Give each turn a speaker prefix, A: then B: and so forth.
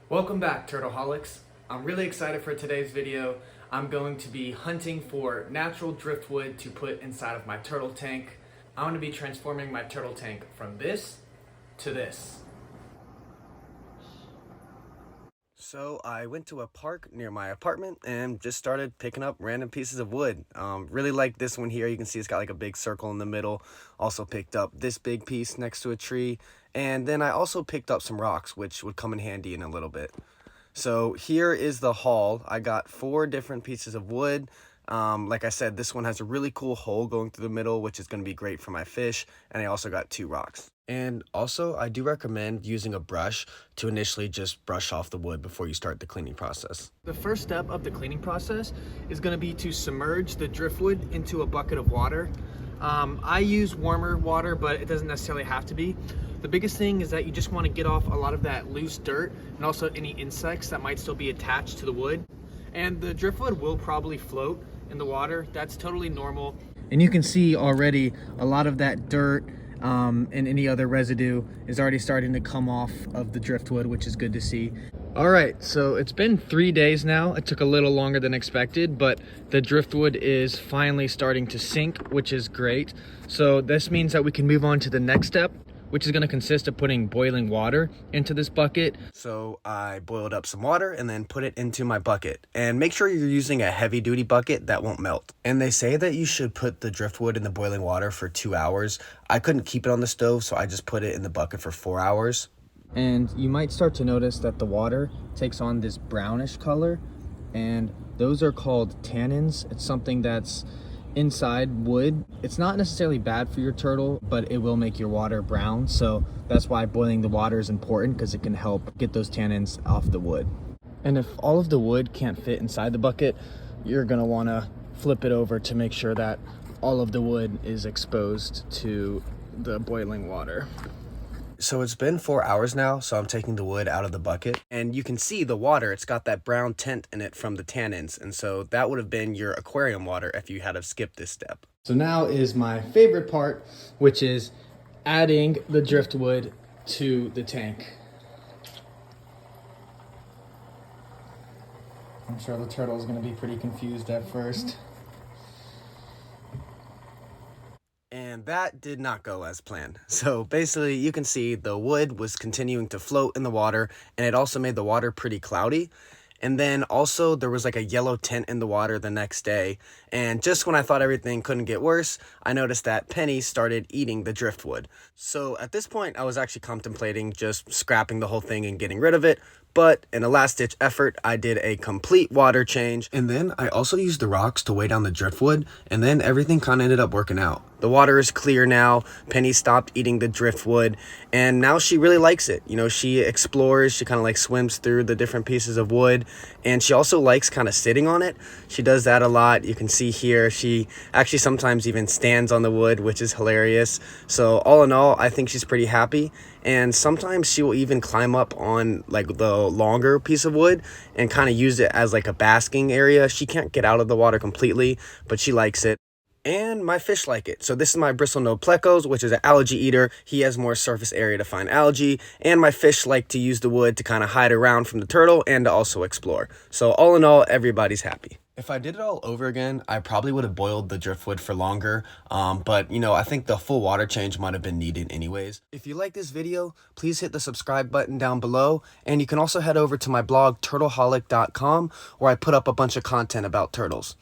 A: Welcome back, Turtleholics. I'm really excited for today's video. I'm going to be hunting for natural driftwood to put inside of my turtle tank. I'm going to be transforming my turtle tank from this to this.
B: So I went to a park near my apartment and just started picking up random pieces of wood. Really like this one here. You can see it's got like a big circle in the middle. Also picked up this big piece next to a tree. And then I also picked up some rocks, which would come in handy in a little bit. So here is the haul. I got 4 different pieces of wood. Like I said, this one has a really cool hole going through the middle, which is going to be great for my fish. And I also got 2 rocks. And also, I do recommend using a brush to initially just brush off the wood before you start the cleaning process.
A: The first step of the cleaning process is going to be to submerge the driftwood into a bucket of water. I use warmer water, but it doesn't necessarily have to be. The biggest thing is that you just want to get off a lot of that loose dirt and also any insects that might still be attached to the wood. And the driftwood will probably float in the water. That's totally normal. And you can see already a lot of that dirt and any other residue is already starting to come off of the driftwood, which is good to see. All right, so it's been 3 days now. It took a little longer than expected, but the driftwood is finally starting to sink, which is great. So this means that we can move on to the next step, which is going to consist of putting boiling water into this bucket.
B: So I boiled up some water and then put it into my bucket. And make sure you're using a heavy duty bucket that won't melt. And they say that you should put the driftwood in the boiling water for 2 hours. I couldn't keep it on the stove, so I just put it in the bucket for 4 hours.
A: And you might start to notice that the water takes on this brownish color, and those are called tannins. It's something that's inside wood. It's not necessarily bad for your turtle, but it will make your water brown. So that's why boiling the water is important, because it can help get those tannins off the wood. And if all of the wood can't fit inside the bucket, you're gonna wanna flip it over to make sure that all of the wood is exposed to the boiling water.
B: So it's been 4 hours now, so I'm taking the wood out of the bucket. And you can see the water, it's got that brown tint in it from the tannins. And so that would have been your aquarium water if you had have skipped this step.
A: So now is my favorite part, which is adding the driftwood to the tank. I'm sure the turtle is going to be pretty confused at first.
B: And that did not go as planned. So basically you can see the wood was continuing to float in the water, and it also made the water pretty cloudy. And then also there was like a yellow tint in the water the next day. And just when I thought everything couldn't get worse, I noticed that Penny started eating the driftwood. So at this point I was actually contemplating just scrapping the whole thing and getting rid of it. But in a last-ditch effort, I did a complete water change. And then I also used the rocks to weigh down the driftwood, and then everything kind of ended up working out. The water is clear now. Penny stopped eating the driftwood, and now she really likes it. You know, she explores, she kind of like swims through the different pieces of wood, and she also likes kind of sitting on it. She does that a lot. You can see here, she actually sometimes even stands on the wood, which is hilarious. So all in all, I think she's pretty happy. And sometimes she will even climb up on like the longer piece of wood and kind of use it as like a basking area. She can't get out of the water completely, but she likes it. And my fish like it. So this is my bristlenose plecos, which is an algae eater. He has more surface area to find algae. And my fish like to use the wood to kind of hide around from the turtle and to also explore. So all in all, everybody's happy. If I did it all over again, I probably would have boiled the driftwood for longer. But, you know, I think the full water change might have been needed anyways. If you like this video, please hit the subscribe button down below. And you can also head over to my blog, turtleholic.com, where I put up a bunch of content about turtles.